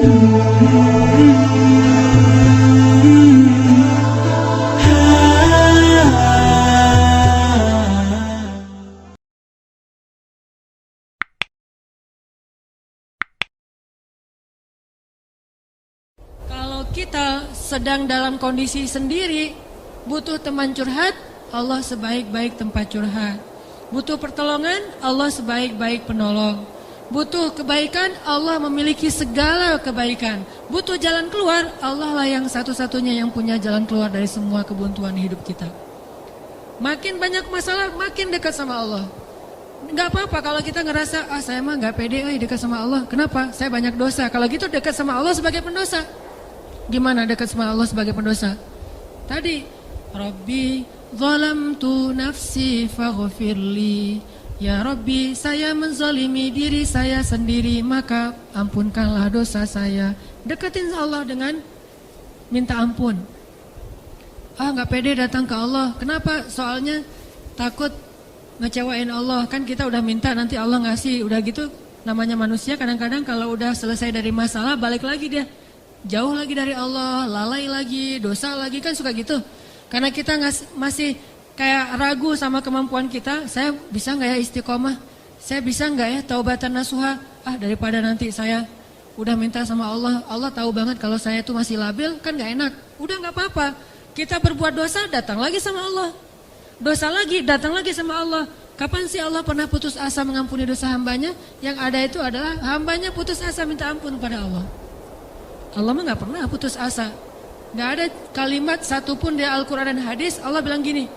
Kalau kita sedang dalam kondisi sendiri, butuh teman curhat, Allah sebaik-baik tempat curhat. Butuh pertolongan, Allah sebaik-baik penolong. Butuh kebaikan, Allah memiliki segala kebaikan. Butuh jalan keluar, Allah lah yang satu-satunya yang punya jalan keluar dari semua kebuntuan hidup kita. Makin banyak masalah, makin dekat sama Allah. Gak apa-apa kalau kita ngerasa, saya mah gak pede dekat sama Allah. Kenapa? Saya banyak dosa. Kalau gitu dekat sama Allah sebagai pendosa. Gimana dekat sama Allah sebagai pendosa? Tadi, Rabbi zalamtu nafsi faghfirli. Ya Rabbi, saya menzalimi diri saya sendiri, maka ampunkanlah dosa saya. Deketin Allah dengan minta ampun. Gak pede datang ke Allah. Kenapa? Soalnya takut ngecewain Allah. Kan kita udah minta, nanti Allah ngasih. Udah gitu, namanya manusia kadang-kadang kalau udah selesai dari masalah, balik lagi dia. Jauh lagi dari Allah, lalai lagi, dosa lagi, kan suka gitu. Karena kita masih kayak ragu sama kemampuan kita. Saya bisa gak ya istiqomah? Saya bisa gak ya taubatan nasuha? Daripada nanti saya udah minta sama Allah, Allah tahu banget kalau saya itu masih labil, kan gak enak. Udah gak apa-apa, kita berbuat dosa, datang lagi sama Allah. Dosa lagi, datang lagi sama Allah. Kapan sih Allah pernah putus asa mengampuni dosa hambanya? Yang ada itu adalah hambanya putus asa minta ampun pada Allah. Allah mah gak pernah putus asa. Gak ada kalimat satupun di Al-Quran dan hadis Allah bilang gini,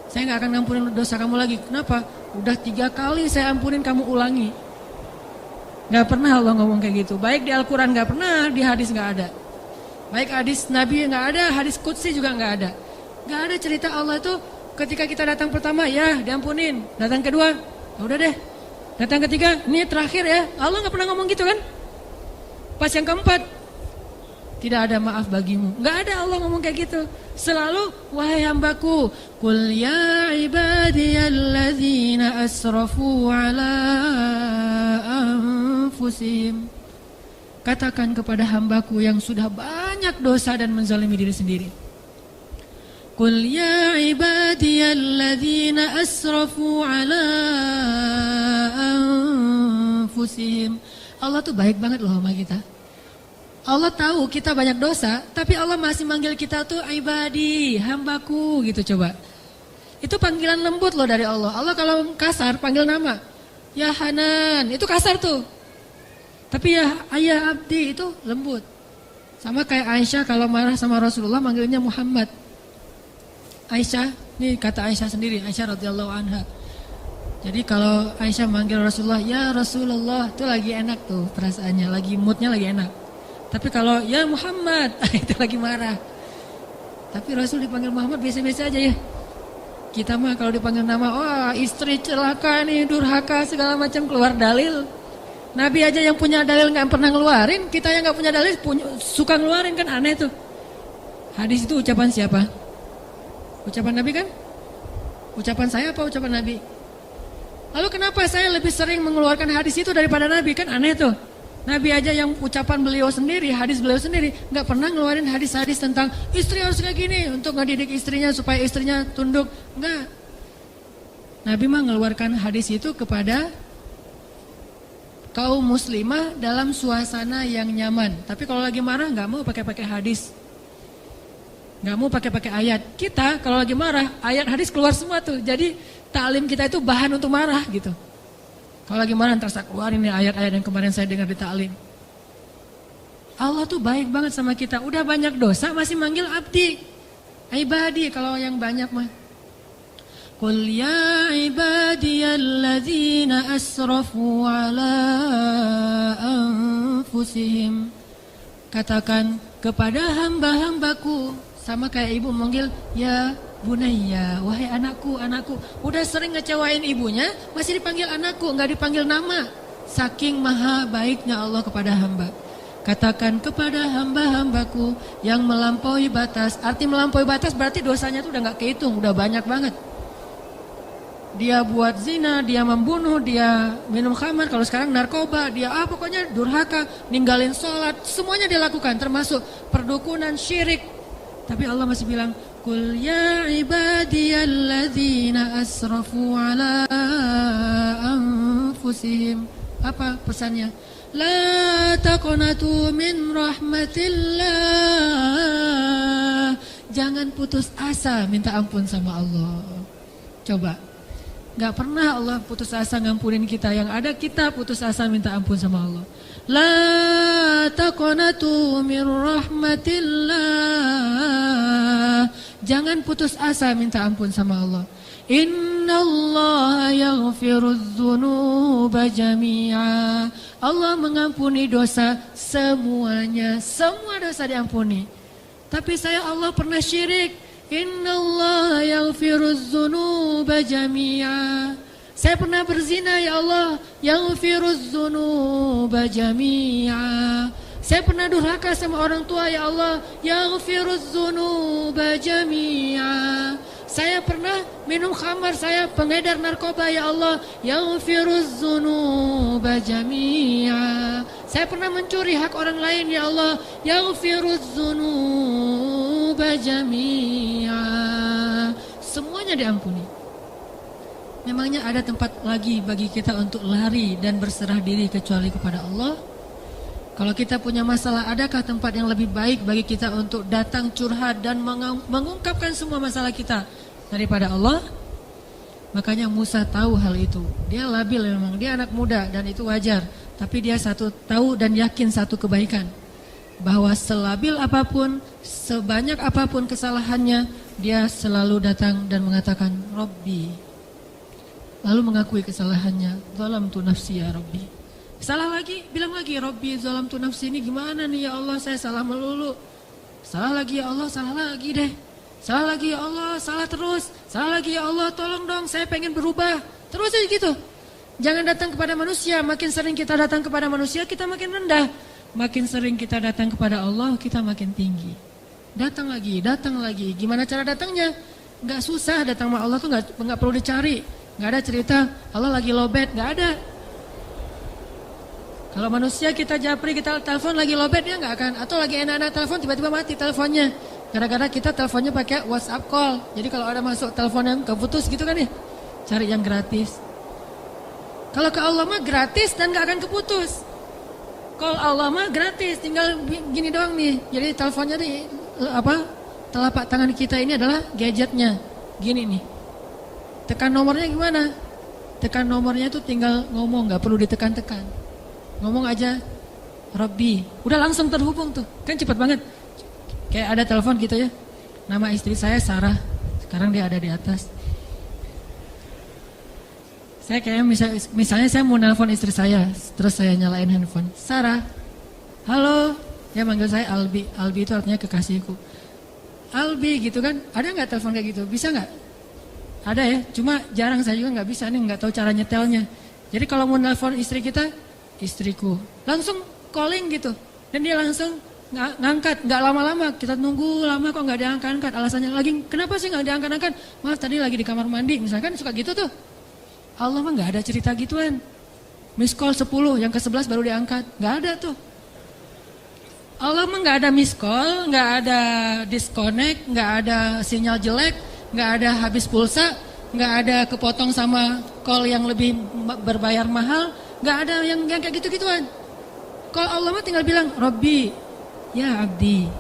saya gak akan ngampunin dosa kamu lagi. Kenapa? Udah 3 kali saya ampunin, kamu ulangi. Gak pernah Allah ngomong kayak gitu. Baik di Al-Quran gak pernah, di hadis gak ada. Baik hadis Nabi gak ada, hadis Qudsi juga gak ada. Gak ada cerita Allah itu ketika kita datang pertama, ya diampunin. Datang kedua, udah deh. Datang ketiga, ini terakhir ya. Allah gak pernah ngomong gitu kan? Pas yang keempat, tidak ada maaf bagimu. Gak ada Allah ngomong kayak gitu. Selalu, wahai hambaku, qul ya ibadiyalladzina asrafu ala anfusihim. Katakan kepada hambaku yang sudah banyak dosa dan menzalimi diri sendiri. Qul ya ibadiyalladzina asrafu ala anfusihim. Allah tuh baik banget loh sama kita. Allah tahu kita banyak dosa, tapi Allah masih manggil kita tuh ibadi, hambaku gitu coba. Itu panggilan lembut loh dari Allah. Allah kalau kasar panggil nama, ya Hanan, itu kasar tuh. Tapi ya ayah abdi itu lembut. Sama kayak Aisyah kalau marah sama Rasulullah manggilnya Muhammad. Aisyah, ini kata Aisyah sendiri, Aisyah radhiyallahu anha. Jadi kalau Aisyah manggil Rasulullah, ya Rasulullah, itu lagi enak tuh perasaannya, lagi moodnya lagi enak. Tapi kalau ya Muhammad, itu lagi marah. Tapi Rasul dipanggil Muhammad biasa-biasa aja ya. Kita mah kalau dipanggil nama, istri celaka nih, durhaka segala macam, keluar dalil. Nabi aja yang punya dalil gak pernah ngeluarin, kita yang gak punya dalil suka ngeluarin, kan aneh tuh. Hadis itu ucapan siapa? Ucapan Nabi kan? Ucapan saya apa ucapan Nabi? Lalu kenapa saya lebih sering mengeluarkan hadis itu daripada Nabi? Kan aneh tuh. Nabi aja yang ucapan beliau sendiri, hadis beliau sendiri, gak pernah ngeluarin hadis-hadis tentang istri harus kayak gini untuk ngedidik istrinya supaya istrinya tunduk. Enggak. Nabi mah ngeluarkan hadis itu kepada kaum muslimah dalam suasana yang nyaman. Tapi kalau lagi marah gak mau pakai hadis, gak mau pakai ayat. Kita kalau lagi marah, ayat hadis keluar semua tuh. Jadi taklim kita itu bahan untuk marah gitu. Kalau lagi marah ntar saya keluarin nih ayat-ayat yang kemarin saya dengar di ta'lim. Allah tuh baik banget sama kita. Udah banyak dosa masih manggil abdi, ibadi kalau yang banyak mah. Qul ya ibadiyalladzina asrafu ala anfusihim. Katakan kepada hamba-hambaku, sama kayak ibu manggil ya Bunayya, wahai anakku, anakku. Udah sering ngecewain ibunya, masih dipanggil anakku, nggak dipanggil nama. Saking maha baiknya Allah kepada hamba. Katakan kepada hamba-hambaku yang melampaui batas. Arti melampaui batas berarti dosanya tuh udah nggak kehitung, udah banyak banget. dia buat zina, dia membunuh, dia minum khamar, kalau sekarang narkoba, dia pokoknya durhaka, ninggalin sholat, semuanya dia lakukan, termasuk perdukunan, syirik. Tapi Allah masih bilang, Qul ya ibadiyalladzina asrafu ala anfusihim. Apa pesannya? La taqnatu min rahmatillah. Jangan putus asa minta ampun sama Allah. Coba, gak pernah Allah putus asa ngampunin kita. Yang ada kita putus asa minta ampun sama Allah. La taqnatu min rahmatillah. Jangan putus asa minta ampun sama Allah. Innallaha yaghfirudz dzunuba jami'a. Allah mengampuni dosa semuanya. Semua dosa diampuni. Tapi Allah pernah syirik. Innallaha yaghfirudz dzunuba jami'a. Saya pernah berzina, ya Allah, yaghfirudz dzunuba jami'a. Saya pernah durhaka sama orang tua, ya Allah, yaghfirudz dzunuba jami'a. Saya pernah minum khamar, saya pengedar narkoba, ya Allah, yaghfirudz dzunuba jami'a. Saya pernah mencuri hak orang lain, ya Allah, yaghfirudz dzunuba jami'a. Semuanya diampuni. Memangnya ada tempat lagi bagi kita untuk lari dan berserah diri kecuali kepada Allah? Kalau kita punya masalah, adakah tempat yang lebih baik bagi kita untuk datang curhat dan mengungkapkan semua masalah kita daripada Allah? Makanya Musa tahu hal itu. Dia labil memang, dia anak muda dan itu wajar. Tapi dia tahu dan yakin satu kebaikan, bahwa selabil apapun, sebanyak apapun kesalahannya, dia selalu datang dan mengatakan Rabbi. Lalu mengakui kesalahannya, zalamtu nafsi ya Rabbi. Salah lagi, bilang lagi, Rabbi zalamtu nafsi, ini gimana nih ya Allah, saya salah melulu. Salah lagi ya Allah, salah lagi deh. Salah lagi ya Allah, salah terus. Salah lagi ya Allah, tolong dong, saya pengen berubah. Terus aja gitu. Jangan datang kepada manusia. Makin sering kita datang kepada manusia, kita makin rendah. Makin sering kita datang kepada Allah, kita makin tinggi. Datang lagi, datang lagi. Gimana cara datangnya? Gak susah datang sama Allah tuh, gak perlu dicari. Gak ada cerita Allah lagi lowbat, gak ada. Kalau manusia kita japri, kita telepon lagi lowbat, dia gak akan. Atau lagi enak-enak telepon, tiba-tiba mati teleponnya. Gara-gara kita teleponnya pakai WhatsApp call. Jadi kalau ada masuk telepon yang keputus gitu kan ya, cari yang gratis. Kalau ke Allah mah gratis dan gak akan keputus. Call Allah mah gratis, tinggal gini doang nih. Jadi teleponnya nih, telapak tangan kita ini adalah gadgetnya. Gini nih. Tekan nomornya gimana? Tekan nomornya tuh tinggal ngomong, gak perlu ditekan-tekan. Ngomong aja, Rabbi. Udah langsung terhubung tuh, kan cepat banget. Kayak ada telepon gitu ya. Nama istri saya Sarah, sekarang dia ada di atas. Saya kayak misalnya saya mau nelpon istri saya, terus saya nyalain handphone. Sarah, halo. Dia manggil saya Albi. Albi itu artinya kekasihku. Albi gitu kan, ada gak telepon kayak gitu? Bisa gak? Ada ya, cuma jarang, saya juga nggak bisa nih, nggak tahu cara nyetelnya. Jadi kalau mau nelpon istri kita, istriku, langsung calling gitu, dan dia langsung ngangkat, nggak lama-lama, kita nunggu lama kok nggak diangkat-angkat, alasannya lagi, kenapa sih nggak diangkat-angkat? Maaf tadi lagi di kamar mandi, misalkan suka gitu tuh. Allah mah nggak ada cerita gituan. Miss call 10, yang ke-11 baru diangkat, nggak ada tuh. Allah mah nggak ada miss call, nggak ada disconnect, nggak ada sinyal jelek. Nggak ada habis pulsa, nggak ada kepotong sama call yang lebih berbayar mahal, nggak ada yang kayak gitu-gituan. Kalau Allah mah tinggal bilang, Rabbi, ya abdi,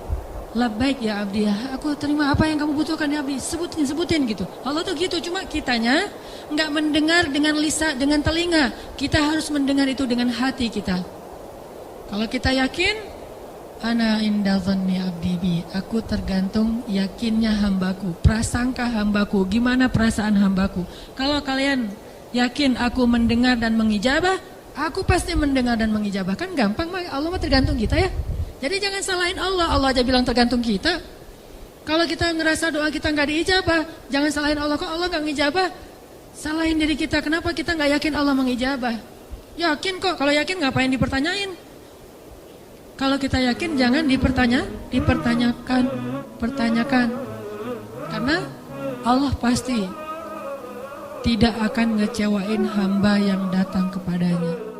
labbaik ya abdi, aku terima apa yang kamu butuhkan ya abdi, sebutin gitu. Allah tuh gitu, cuma kitanya nggak mendengar dengan lisan, dengan telinga. Kita harus mendengar itu dengan hati kita. Kalau kita yakin, ana inda dhanni abdi bi, aku tergantung yakinnya hambaku, prasangka hambaku, gimana perasaan hambaku. Kalau kalian yakin aku mendengar dan mengijabah, aku pasti mendengar dan mengijabah. Kan gampang, Allah mah tergantung kita ya. Jadi jangan salahin Allah, Allah aja bilang tergantung kita. Kalau kita ngerasa doa kita gak diijabah, jangan salahin Allah, kok Allah gak ngijabah. Salahin diri kita, kenapa kita gak yakin Allah mengijabah. Yakin kok, kalau yakin ngapain dipertanyain. Kalau kita yakin jangan dipertanyakan. Karena Allah pasti tidak akan ngecewain hamba yang datang kepadanya.